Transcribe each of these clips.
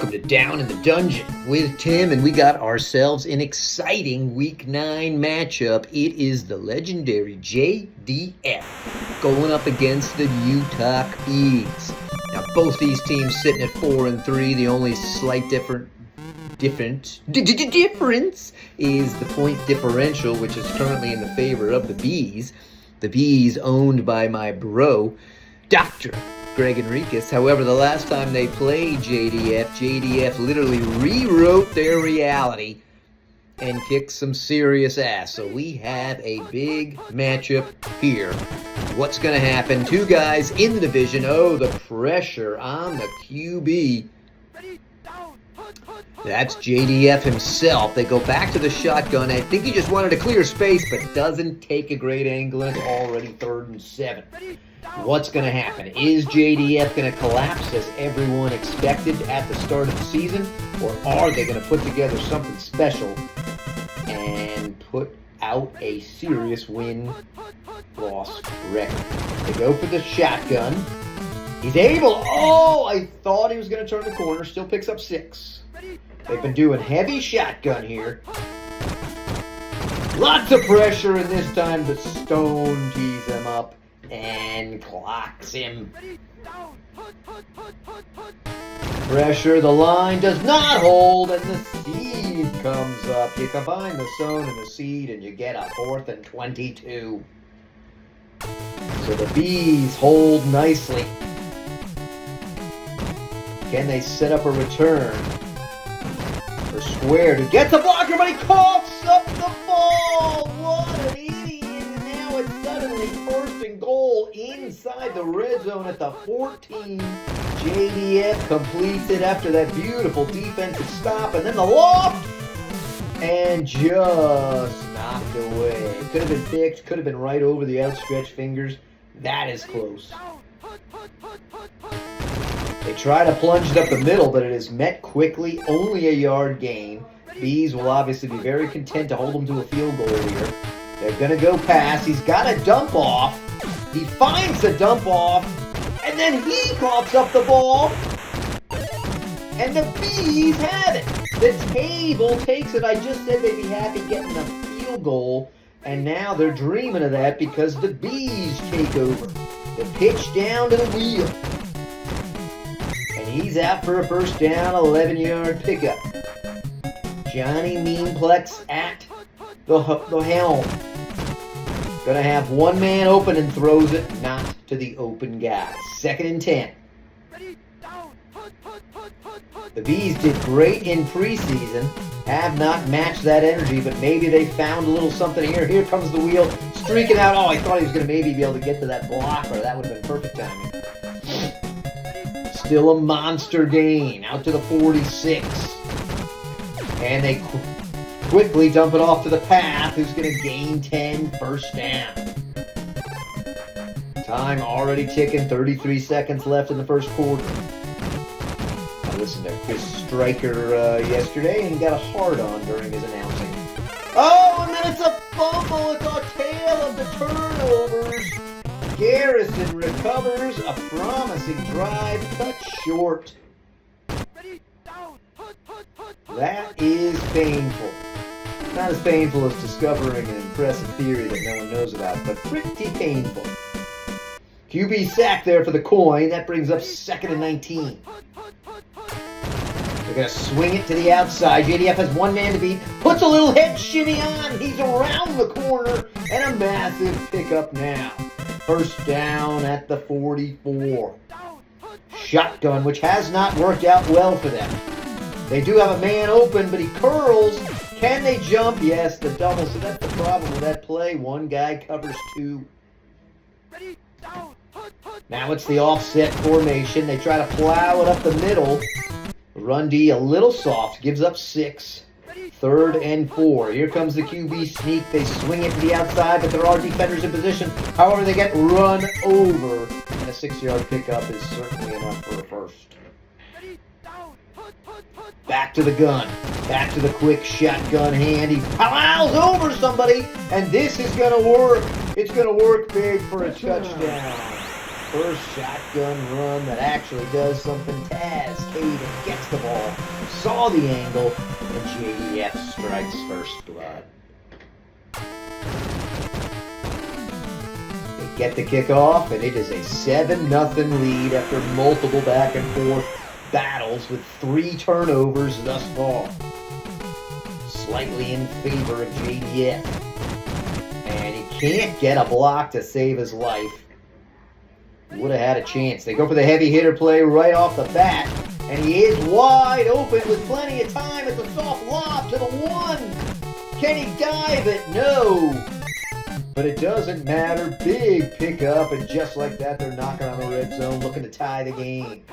welcome to Down in the Dungeon with Tim, and we got ourselves an exciting Week 9 matchup. It is the legendary JDF going up against the UTOK Bees. Now, both these teams sitting at 4 and 3. The only slight difference is the point differential, which is currently in the favor of the Bees. The Bees owned by my bro, Dr. Greg Enriquez. However, the last time they played JDF literally rewrote their reality and kicked some serious ass. So we have a big matchup here. What's going to happen? Two guys in the division. Oh, the pressure on the QB. That's JDF himself. They go back to the shotgun. I think he just wanted to clear space, but doesn't take a great angle. It's already 3rd and 7. What's going to happen? Is JDF going to collapse as everyone expected at the start of the season? Or are they going to put together something special and put out a serious win-loss record? They go for the shotgun. He's able. Oh, I thought he was going to turn the corner. Still picks up 6. They've been doing heavy shotgun here. Lots of pressure, and this time the Stone tees him up and clocks him. Pressure, the line does not hold, and the seed comes up. You combine the Stone and the seed, and you get a 4th and 22. So the Bees hold nicely. Can they set up a return? For Square, who gets a blocker, but he coughs up the ball! What an idiot! And now it's suddenly 1st and goal inside the red zone at the 14. JDF completes it after that beautiful defensive stop, and then the loft! And just knocked away. Could have been picked, could have been right over the outstretched fingers. That is close. They try to plunge it up the middle, but it is met quickly. Only a yard gain. Bees will obviously be very content to hold them to a field goal here. They're going to go pass. He's got a dump off. He finds the dump off, and then he coughs up the ball. And the Bees have it. The table takes it. I just said they'd be happy getting a field goal, and now they're dreaming of that because the Bees take over. The pitch down to the wheel. He's out for a first down, 11-yard pickup. Johnny Meanplex at the helm. Gonna have one man open and throws it not to the open guy. 2nd and 10. The Bees did great in preseason. Have not matched that energy, but maybe they found a little something here. Here comes the wheel, streaking out. Oh, I thought he was gonna maybe be able to get to that blocker. That would have been perfect timing. Still a monster gain, out to the 46. And they quickly dump it off to the path, who's going to gain 10, 1st down. Time already ticking, 33 seconds left in the 1st quarter. I listened to Chris Stryker yesterday, and he got a hard-on during his announcing. Oh, and then it's a fumble. It's a tale of the turnovers. Garrison recovers, a promising drive cut short. That is painful. Not as painful as discovering an impressive theory that no one knows about, but pretty painful. QB sack there for the coin. That brings up 2nd and 19. They're going to swing it to the outside. JDF has one man to beat. Puts a little head shimmy on. He's around the corner, and a massive pickup now. 1st down at the 44. Shotgun, which has not worked out well for them. They do have a man open, but he curls. Can they jump? Yes, the double. So that's the problem with that play. One guy covers 2. Now it's the offset formation. They try to plow it up the middle. Run D a little soft. Gives up 6. 3rd and 4. Here comes the QB sneak. They swing it to the outside, but there are defenders in position. However, they get run over. And a 6-yard pickup is certainly enough for a 1st. Back to the gun. Back to the quick shotgun hand. He plows over somebody, and this is going to work. It's going to work big for a touchdown. first shotgun run that actually does something. Taz Caden gets the ball, saw the angle, and JDF strikes first blood. They get the kickoff, and it is a 7-0 lead after multiple back and forth battles with 3 turnovers thus far. Slightly in favor of JDF. And he can't get a block to save his life. Would have had a chance. They go for the heavy hitter play right off the bat. And he is wide open with plenty of time at the soft lob to the 1. Can he dive it? No. But it doesn't matter. Big pickup. And just like that, they're knocking on the red zone, looking to tie the game.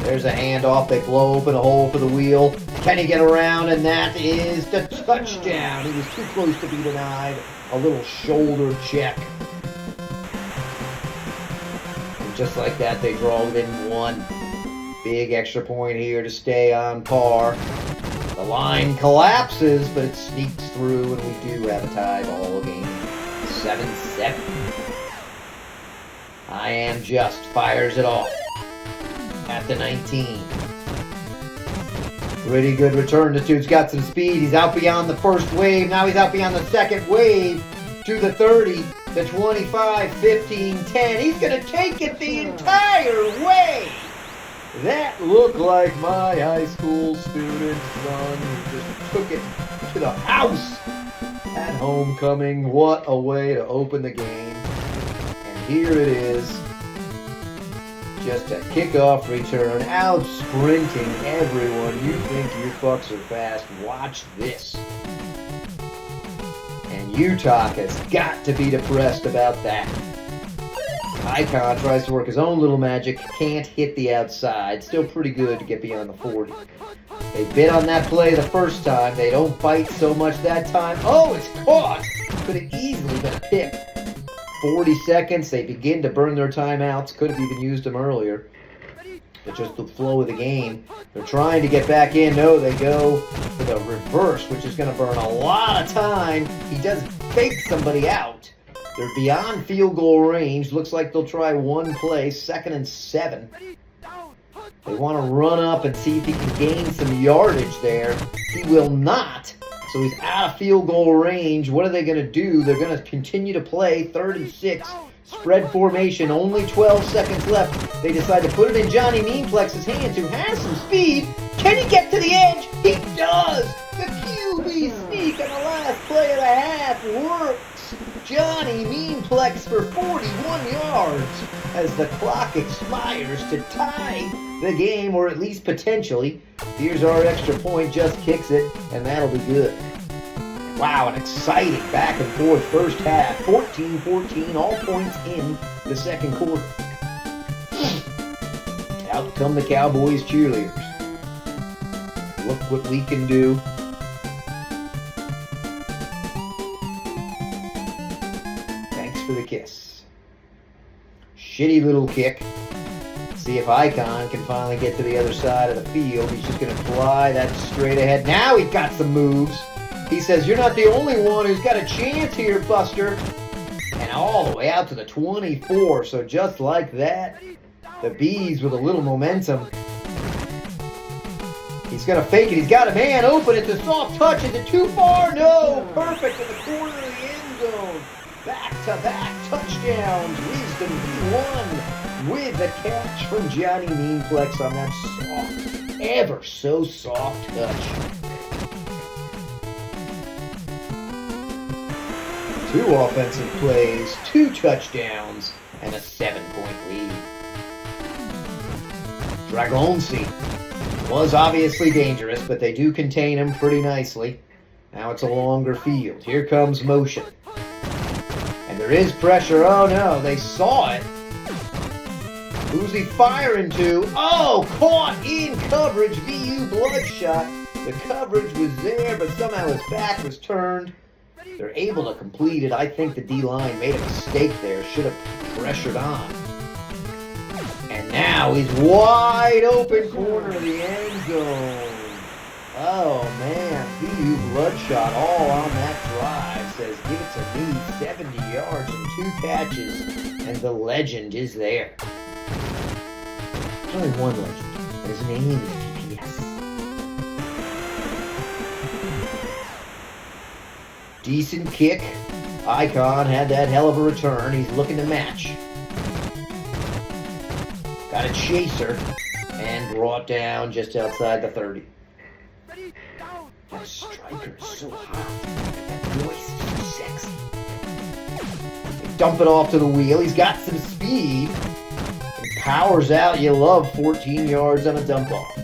There's a handoff. They blow open a hole for the wheel. Can he get around? And that is the touchdown. He was too close to be denied. A little shoulder check. And just like that, they draw within 1. Big extra point here to stay on par. The line collapses, but it sneaks through, and we do have a tie ball game. 7-7. I Am Just fires it off at the 19. Pretty good return. This dude's got some speed. He's out beyond the first wave. Now he's out beyond the second wave to the 30, the 25, 15, 10. He's going to take it the entire way. That looked like my high school student son who just took it to the house at homecoming. What a way to open the game. And here it is. Just a kickoff return, out sprinting everyone. You think your Bucks are fast? Watch this. And UTOK has got to be depressed about that. Icon tries to work his own little magic, can't hit the outside. Still pretty good to get beyond the 40. They bit on that play the first time. They don't bite so much that time. Oh, it's caught! Could have easily been a pick. 40 seconds, they begin to burn their timeouts. Could have even used them earlier. But just the flow of the game. They're trying to get back in. No, they go for the reverse, which is going to burn a lot of time. He does fake somebody out. They're beyond field goal range. Looks like they'll try one play, 2nd and 7. They want to run up and see if he can gain some yardage there. He will not. So he's out of field goal range. What are they going to do? They're going to continue to play 3rd and 6. Spread formation. Only 12 seconds left. They decide to put it in Johnny Meanplex's hands, who has some speed. Can he get to the edge? He does! The QB sneak on the last play of the half works. Johnny Meanplex for 41 yards as the clock expires to tie the game, or at least potentially. Here's our extra point, just kicks it, and that'll be good. Wow, an exciting back and forth first half. 14-14, all points in the second quarter. Out come the Cowboys cheerleaders. Look what we can do. Thanks for the kiss. Shitty little kick. See if Icon can finally get to the other side of the field. He's just going to fly that straight ahead. Now he's got some moves. He says, "You're not the only one who's got a chance here, Buster." And all the way out to the 24. So just like that, the Bees with a little momentum. He's going to fake it. He's got a man open. It's a soft touch. Is it too far? No. Perfect in the corner of the end zone. Back-to-back touchdowns. Wisdom V1 with the catch from Johnny Meanplex on that soft, ever so soft touch. 2 offensive plays, 2 touchdowns, and a 7-point lead. Dragonsi was obviously dangerous, but they do contain him pretty nicely. Now it's a longer field. Here comes motion. And there is pressure. Oh no, they saw it. Who's he firing to? Oh, caught in coverage. VU bloodshot. The coverage was there, but somehow his back was turned. They're able to complete it. I think the D-line made a mistake there. Should have pressured on. And now he's wide open corner of the end zone. Oh, man. you, Bloodshot, all on that drive. Says, give it to me, 70 yards and 2 catches, and the legend is there. There's only one legend, and his name is TPS. Decent kick. Icon had that hell of a return. He's looking to match. Got a chaser, and brought down just outside the 30. That striker is so hot. That voice is so sexy. They dump it off to the wheel. He's got some speed. And powers out. You love 14 yards on a dump off.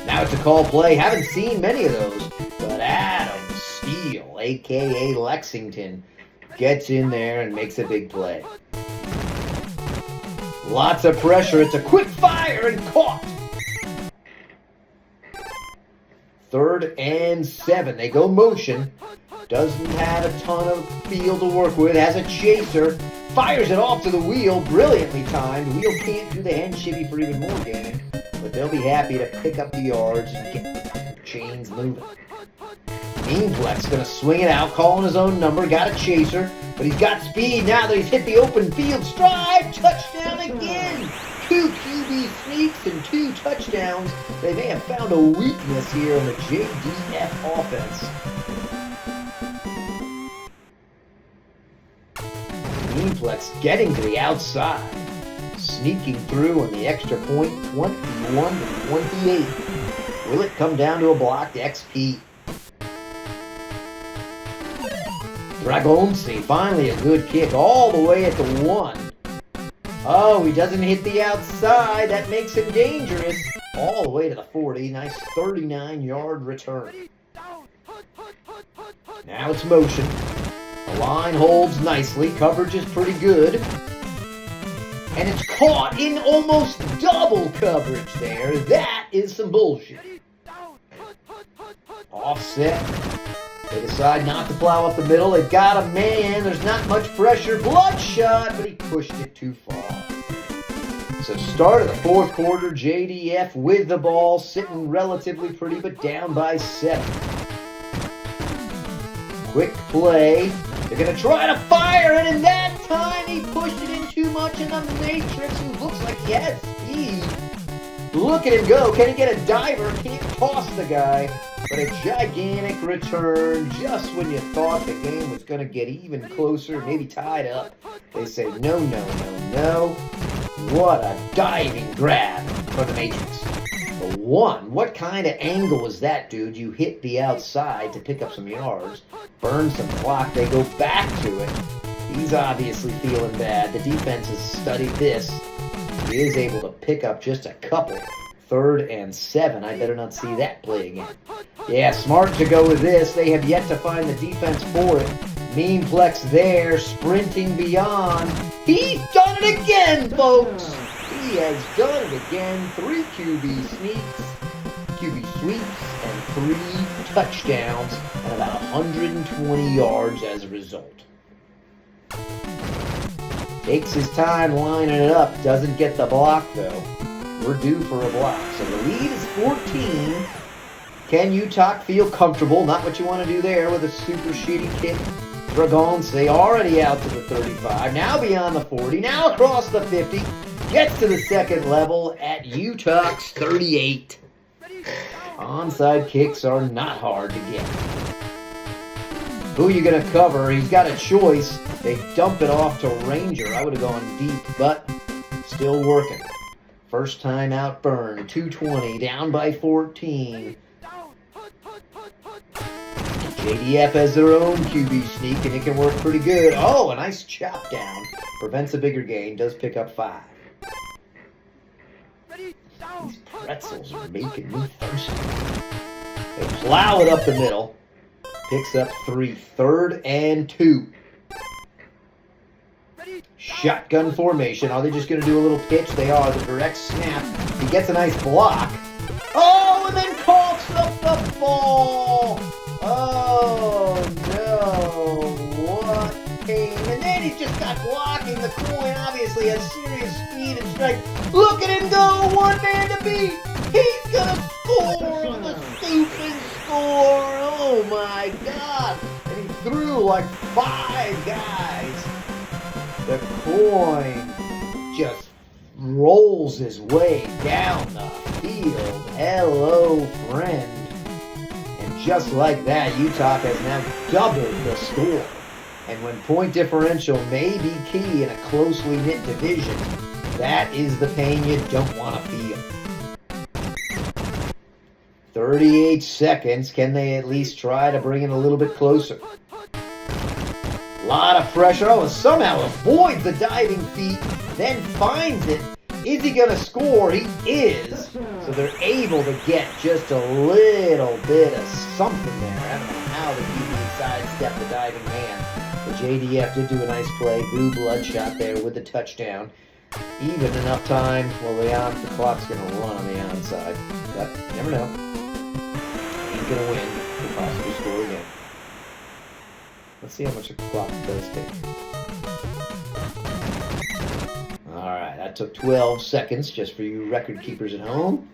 Now it's a call play. Haven't seen many of those. But Adam Steele, a.k.a. Lexington, gets in there and makes a big play. Lots of pressure. It's a quick fire and caught. 3rd and 7. They go motion. Doesn't have a ton of field to work with. Has a chaser. Fires it off to the wheel. Brilliantly timed. Wheel can't do the hen shivvy for even more gain. But they'll be happy to pick up the yards and get the chains moving. Meanplex gonna swing it out, calling his own number. Got a chaser, but he's got speed now that he's hit the open field. Stride! Touchdown again! 2 QB sneaks and 2 touchdowns. They may have found a weakness here in the JDF offense. Meanplex getting to the outside. Sneaking through on the extra point, 21-28. Will it come down to a blocked XP? Dragonce, finally a good kick all the way at the 1. Oh, he doesn't hit the outside. That makes him dangerous. All the way to the 40. Nice 39-yard return. Now it's motion. The line holds nicely. Coverage is pretty good. And it's caught in almost double coverage there. That is some bullshit. Offset. They decide not to plow up the middle. They've got a man. There's not much pressure. Bloodshot, but he pushed it too far. So start of the 4th quarter, JDF with the ball, sitting relatively pretty, but down by 7. Quick play. They're going to try to fire it, and that time he pushed it in too much, and the Matrix, who looks like he has speed. Look at him go. Can he get a diver? Can't toss the guy. But a gigantic return just when you thought the game was going to get even closer, maybe tied up. They say, no, no, no, no. What a diving grab for the Matrix. The 1, what kind of angle was that, dude? You hit the outside to pick up some yards, burn some clock, they go back to it. He's obviously feeling bad. The defense has studied this. He is able to pick up just a couple. 3rd and 7. I better not see that play again. Yeah, smart to go with this. They have yet to find the defense for it. Meanplex there, sprinting beyond. He's done it again, folks! He has done it again. 3 QB sneaks, QB sweeps, and 3 touchdowns, and about 120 yards as a result. Takes his time lining it up. Doesn't get the block, though. We're due for a block. So the lead is 14. Can UTOK feel comfortable? Not what you want to do there with a super shitty kick. Dragonce already out to the 35. Now beyond the 40. Now across the 50. Gets to the 2nd level at UTOK's 38. Onside kicks are not hard to get. Who are you going to cover? He's got a choice. They dump it off to Ranger. I would have gone deep, but still working. First time out burn. 220, down by 14. JDF has their own QB sneak, and it can work pretty good. Oh, a nice chop down. Prevents a bigger gain. Does pick up 5. These pretzels are making me thirsty. They plow it up the middle. Picks up 3. 3rd and 2. Shotgun formation. Are they just going to do a little pitch? They are. The direct snap. He gets a nice block. Oh, and then coughs up the ball. Oh, no. What pain. And then he's just got blocking. The coin obviously has serious speed and strength. Look at him go. 1 man to beat. He score! The stupid score! Oh my God! And he threw like 5 guys. The coin just rolls his way down the field. Hello, friend. And just like that, UTOK has now doubled the score. And when point differential may be key in a closely knit division, that is the pain you don't want to feel. 38 seconds. Can they at least try to bring it a little bit closer? A lot of pressure. Oh, somehow avoids the diving feat, then finds it. Is he going to score? He is. So they're able to get just a little bit of something there. I don't know how the DB sidestepped the diving man. But JDF did do a nice play. Blue bloodshot there with the touchdown. Even enough time. Well, the clock's going to run on the onside. But you never know. Ain't going to win. Could possibly score again. Let's see how much the clock does take. Alright, that took 12 seconds just for you record keepers at home.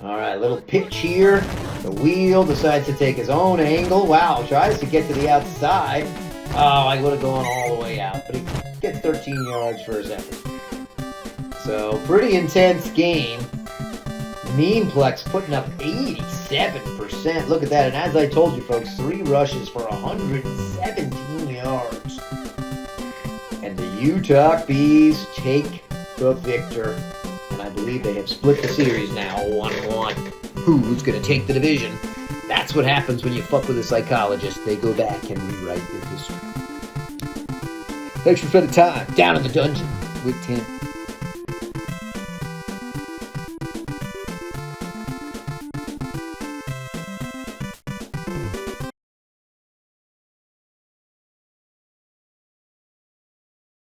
Alright, little pitch here. The wheel decides to take his own angle. Wow, tries to get to the outside. Oh, I would have gone all the way out, but he gets 13 yards for his effort. So, pretty intense game. Memeplex putting up 87%. Look at that. And as I told you, folks, 3 rushes for 117 yards. And the UTOK Bees take the victor. And I believe they have split the series now 1-1. Who's going to take the division? That's what happens when you fuck with a psychologist. They go back and rewrite your history. Thanks for spending time down in the dungeon with Tim.